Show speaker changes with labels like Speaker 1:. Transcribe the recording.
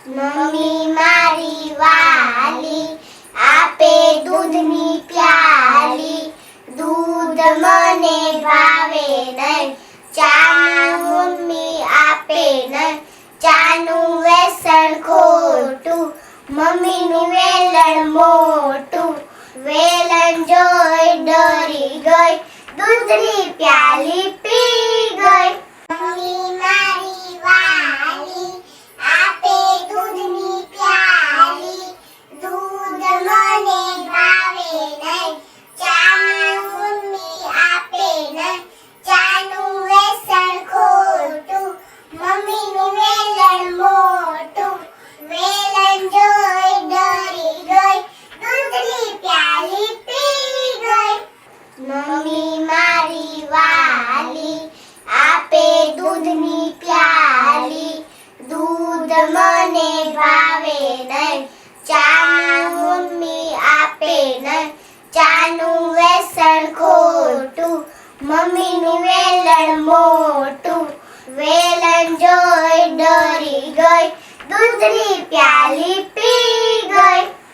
Speaker 1: Mummy મારી વાલી આપે દૂધની પ્યાલી, દૂધ મને ભાવે નહીં, ચા મમ્મી આપે નહીં, ચાનું વેસણ ખોટું, મમ્મીનું વેલણ મોટું, વેલણ જોઈ ડરી ગઈ, દૂધની પ્યાલી પી ગઈ. મમ્મી મારી વાલી આપે દૂધની પ્યાલી, દૂધ મને ભાવે નહીં, ચા મમ્મી આપે નહીં, ચાનું વેસણ ખોટું, મમ્મીનું વેલણ મોટું, વેલણ જોઈ ડરી ગઈ, દૂધની પ્યાલી પી ગઈ. મમ્મી મારી વાલી આપે દૂધની પ્યાલી, દૂધ મને ભાવે નહીં, ચા મમ્મી આપે નહીં, ચાનું વેસણ ખોટું, મમ્મીનું વેલણ મોટું, વેલણ જોઈ ડરી ગઈ, દૂધની પ્યાલી